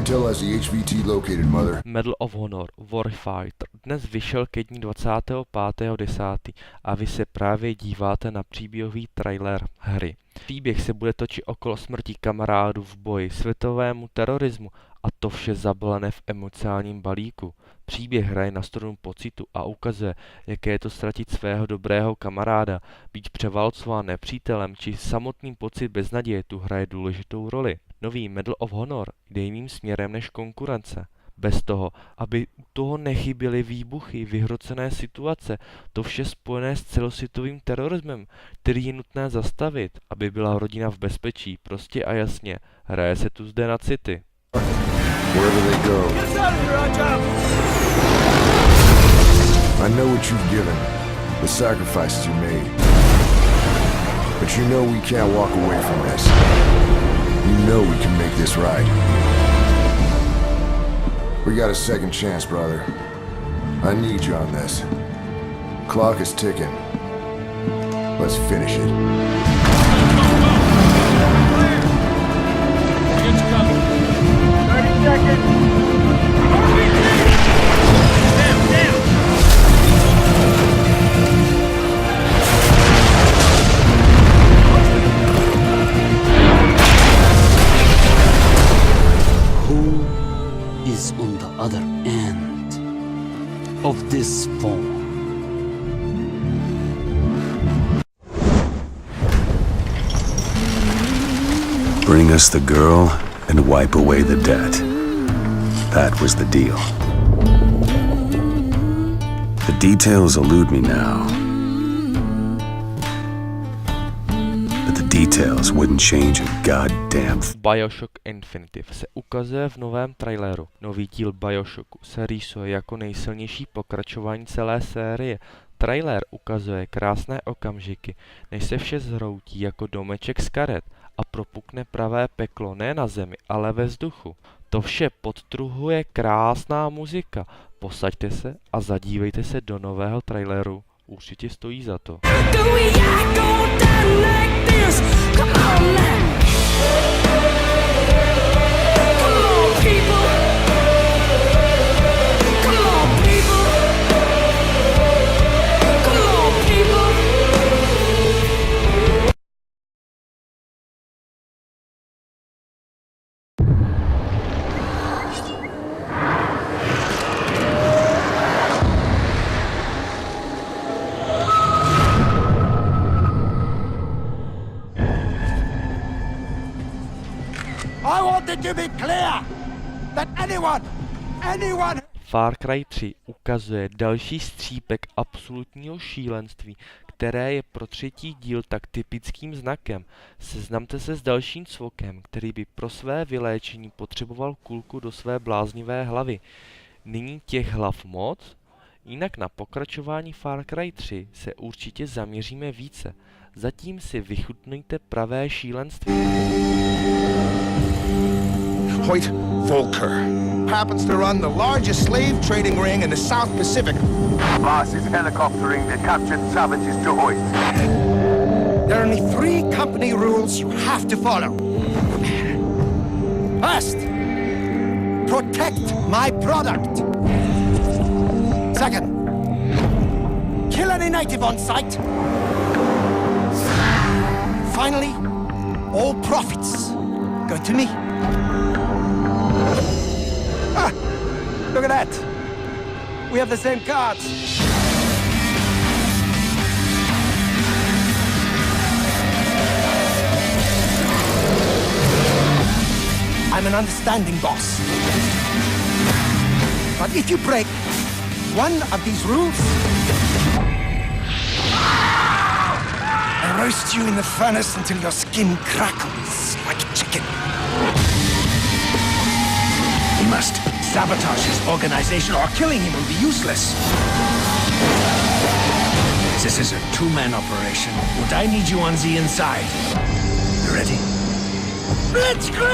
Intel has the HVT located, Mother. Medal of Honor, Warfighter, dnes vyšel ke dní 25.10. a vy se právě díváte na příběhový trailer hry. Příběh se bude točit okolo smrti kamarádů v boji, světovému terorismu a to vše zabalené v emocionálním balíku. Příběh hraje na strunu pocitu a ukazuje, jaké je to ztratit svého dobrého kamaráda, být převálcován nepřítelem či samotný pocit beznaděje tu hraje důležitou roli. Nový Medal of Honor jde jiným směrem než konkurence. Bez toho, aby u toho nechyběly výbuchy, vyhrocené situace, to vše spojené s celosvětovým terorismem, který je nutné zastavit, aby byla rodina v bezpečí, prostě a jasně, hraje se tu zde na city. Wherever they go. I know what you've given, the sacrifices you made. But you know we can't walk away from this. You know we can make this right. We got a second chance, brother. I need you on this. Clock is ticking. Let's finish it. It's coming. 30 seconds. On the other end of this phone. Bring us the girl and wipe away the debt. That was the deal. The details elude me now. But the details wouldn't change a goddamn BioShock Infinitive se ukazuje v novém traileru. Nový díl BioShocku se rýsuje jako nejsilnější pokračování celé série. Trailer ukazuje krásné okamžiky, než se vše zhroutí jako domeček z karet a propukne pravé peklo ne na zemi, ale ve vzduchu. To vše podtrhuje krásná muzika. Posaďte se a zadívejte se do nového traileru. Určitě stojí za to. I wanted to be clear that anyone. Far Cry 3 ukazuje další střípek absolutního šílenství, které je pro třetí díl tak typickým znakem. Seznamte se s dalším cvokem, který by pro své vyléčení potřeboval kulku do své bláznivé hlavy. Nyní těch hlav moc? Jinak na pokračování Far Cry 3 se určitě zaměříme více. Zatím si vychutnejte pravé šílenství. Hoyt Volker happens to run the largest slave trading ring in the South Pacific. Boss is helicoptering the captured savages to Hoyt. There are only 3 company rules you have to follow. First, protect my product. Second, kill any native on sight. Finally, all profits go to me. Ah, look at that. We have the same cards. I'm an understanding boss. But if you break one of these rules, I roast you in the furnace until your skin crackles like chicken. We must sabotage his organization or killing him will be useless. This is a 2-man operation. Would I need you on the inside? You ready? Let's go!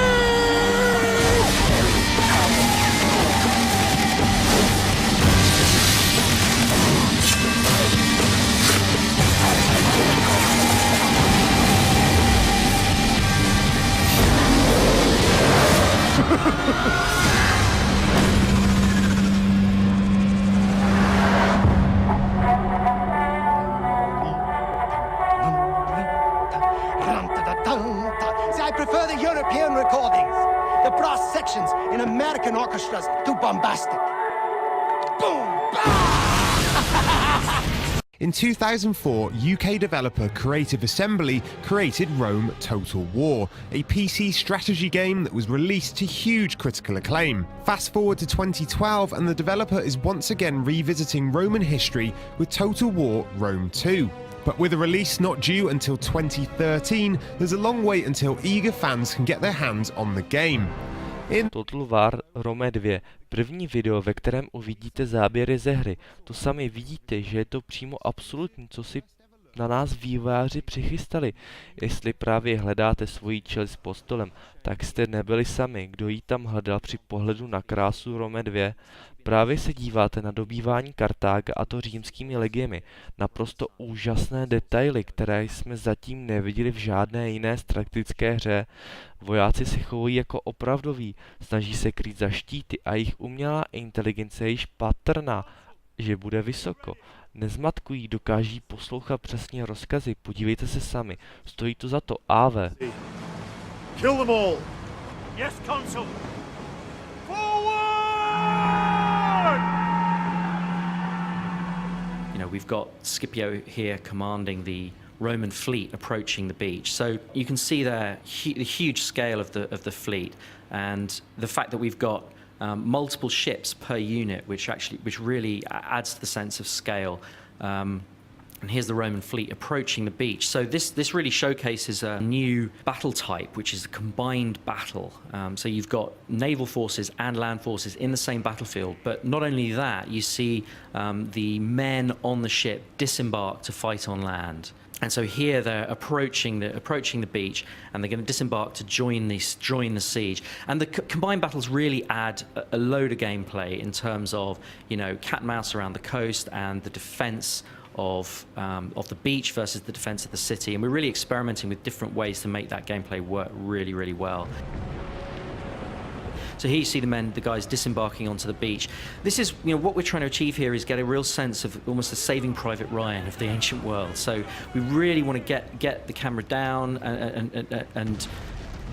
Ha ha ha! sections in American orchestras too bombastic. Boom! In 2004, UK developer Creative Assembly created Rome Total War, a PC strategy game that was released to huge critical acclaim. Fast forward to 2012 and the developer is once again revisiting Roman history with Total War Rome 2. But with a release not due until 2013, there's a long wait until eager fans can get their hands on the game. Total War Rome 2, první video, ve kterém uvidíte záběry ze hry. To sami vidíte, že je to přímo absolutní, co si na nás vývojáři přichystali. Jestli právě hledáte svoji čelist pod stolem, tak jste nebyli sami, kdo ji tam hledal při pohledu na krásu Rome 2. Právě se díváte na dobývání Kartága, a to římskými legiemi. Naprosto úžasné detaily, které jsme zatím neviděli v žádné jiné strategické hře. Vojáci se chovají jako opravdoví, snaží se krýt za štíty a jejich umělá inteligence je již patrná, že bude vysoko. Nezmatkují, dokáží poslouchat přesně rozkazy, podívejte se sami, stojí to za to, AV. Kill them all! Yes, Consul. You know, we've got Scipio here commanding the Roman fleet approaching the beach. So you can see there the huge scale of the fleet, and the fact that we've got multiple ships per unit, which really adds to the sense of scale. And here's the Roman fleet approaching the beach. So this really showcases a new battle type, which is a combined battle. So you've got naval forces and land forces in the same battlefield. But not only that, you see the men on the ship disembark to fight on land. And so here they're approaching the beach, and they're going to disembark to join the siege. And the combined battles really add a load of gameplay in terms of, you know, cat and mouse around the coast and the defense of the beach versus the defense of the city. And we're really experimenting with different ways to make that gameplay work really, really well. So here you see the guys disembarking onto the beach. This is, you know, what we're trying to achieve here is get a real sense of almost the Saving Private Ryan of the ancient world. So we really want to get the camera down and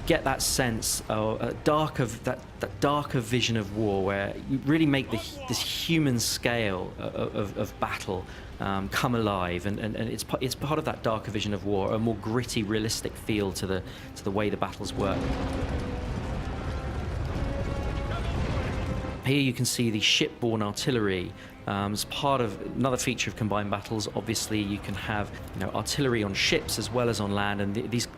get that sense of that darker vision of war, where you really make this human scale of battle come alive, and it's part of that darker vision of war, a more gritty, realistic feel to the way the battles work. Here you can see the shipborne artillery as part of another feature of combined battles. Obviously, you can have, you know, artillery on ships as well as on land, and these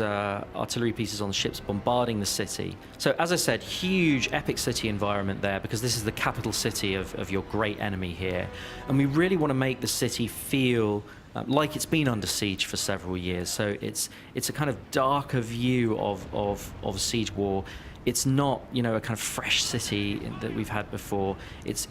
artillery pieces on the ships bombarding the city. So, as I said, huge epic city environment there, because this is the capital city of your great enemy here, and we really want to make the city feel like it's been under siege for several years. So it's a kind of darker view of a siege war. It's not, you know, a kind of fresh city that we've had before. It's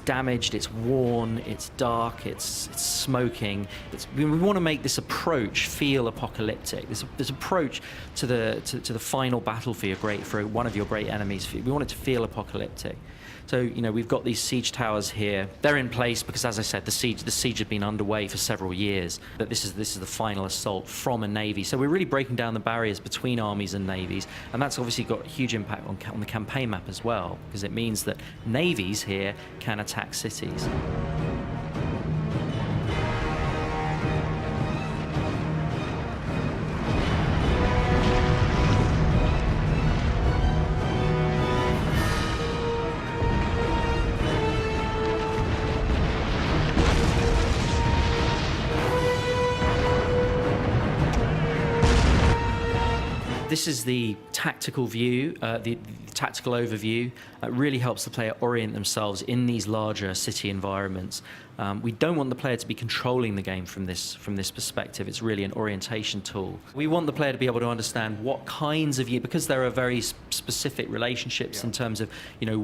damaged, it's worn, it's dark, it's smoking. We want to make this approach feel apocalyptic. This approach to the final battle for one of your great enemies. We want it to feel apocalyptic. So, you know, we've got these siege towers here. They're in place because, as I said, the siege had been underway for several years. But this is the final assault from a navy. So we're really breaking down the barriers between armies and navies, and that's obviously got a huge impact on the campaign map as well, because it means that navies here can attack cities. This is the tactical view, the tactical overview. It really helps the player orient themselves in these larger city environments. We don't want the player to be controlling the game from this perspective. It's really an orientation tool. We want the player to be able to understand what kinds of because there are very specific relationships in terms of, you know,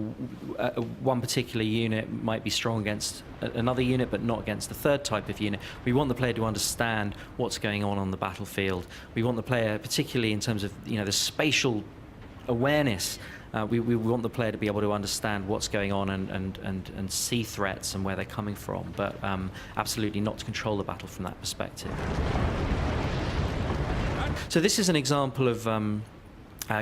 one particular unit might be strong against another unit, but not against the third type of unit. We want the player to understand what's going on the battlefield. We want the player, particularly in terms of, you know, the spatial awareness. We want the player to be able to understand what's going on and see threats and where they're coming from, but absolutely not to control the battle from that perspective. So this is an example of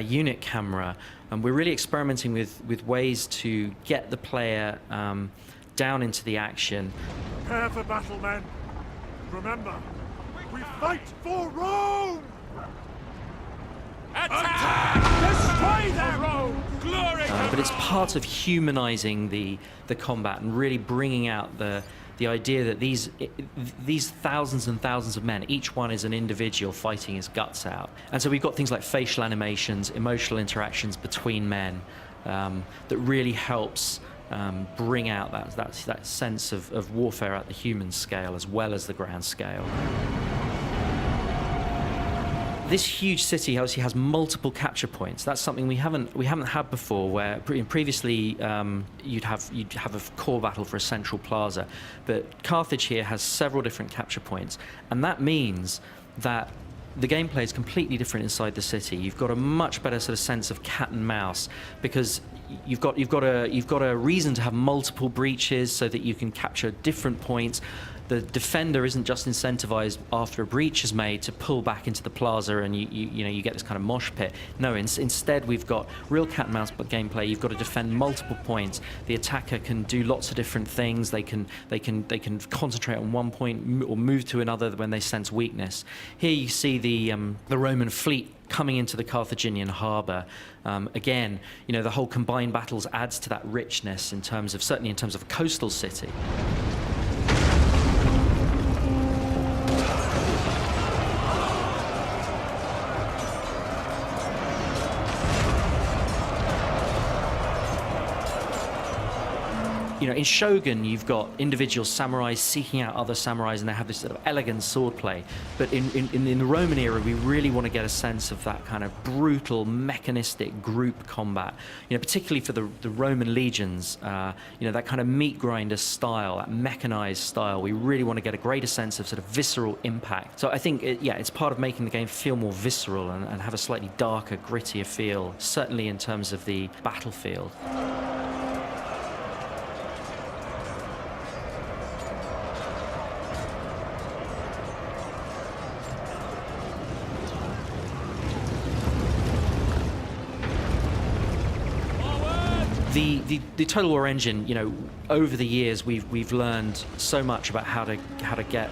unit camera, and we're really experimenting with ways to get the player down into the action. Prepare for battle, men. Remember, we fight for Rome! Attack! Destroy them! Rome! Glory! But it's part of humanizing the combat and really bringing out the idea that these thousands and thousands of men, each one is an individual fighting his guts out. And so we've got things like facial animations, emotional interactions between men, that really helps bring out that sense of warfare at the human scale as well as the ground scale. This huge city obviously has multiple capture points. That's something we haven't had before. Where previously you'd have a core battle for a central plaza, but Carthage here has several different capture points, and that means that the gameplay is completely different inside the city. You've got a much better sort of sense of cat and mouse because you've got a reason to have multiple breaches so that you can capture different points. The defender isn't just incentivized after a breach is made to pull back into the plaza and you get this kind of mosh pit. No, instead we've got real cat and mouse gameplay. You've got to defend multiple points. The attacker can do lots of different things. They can concentrate on one point or move to another when they sense weakness. Here you see the Roman fleet coming into the Carthaginian harbour. Again, the whole combined battles adds to that richness certainly in terms of a coastal city. In Shogun, you've got individual samurais seeking out other samurais, and they have this sort of elegant swordplay. But in the Roman era, we really want to get a sense of that kind of brutal, mechanistic group combat. Particularly for the Roman legions, that kind of meat grinder style, that mechanized style. We really want to get a greater sense of sort of visceral impact. So I think, it's part of making the game feel more visceral and have a slightly darker, grittier feel, certainly in terms of the battlefield. The Total War engine, over the years we've learned so much about how to get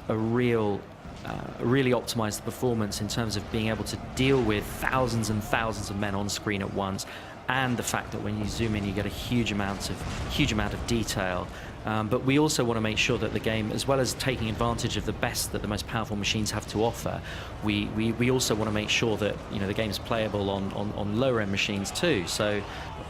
really optimize the performance in terms of being able to deal with thousands and thousands of men on screen at once, and the fact that when you zoom in you get a huge amount of detail. But we also want to make sure that the game, as well as taking advantage of the best that the most powerful machines have to offer, we also want to make sure that the game's playable on lower end machines too. So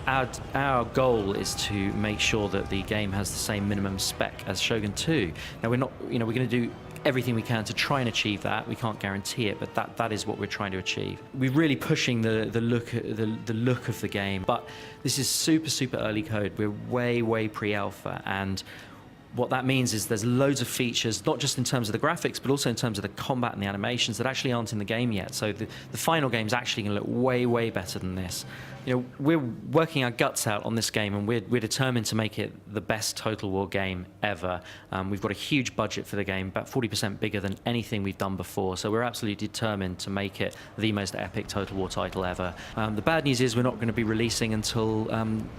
our goal is to make sure that the game has the same minimum spec as Shogun 2. Now we're going to do everything we can to try and achieve that. We can't guarantee it, but that is what we're trying to achieve. We're really pushing the look of the game, but this is super early code. We're way pre-alpha, and what that means is there's loads of features, not just in terms of the graphics, but also in terms of the combat and the animations that actually aren't in the game yet. So the final game is actually going to look way better than this. We're working our guts out on this game, and we're determined to make it the best Total War game ever. We've got a huge budget for the game, about 40% bigger than anything we've done before. So we're absolutely determined to make it the most epic Total War title ever. The bad news is we're not going to be releasing until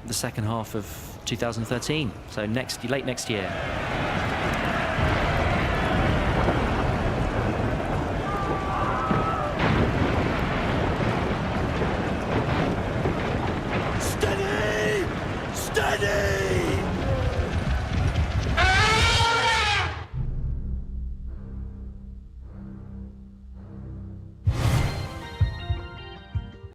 the second half of 2013, so late next year. Steady!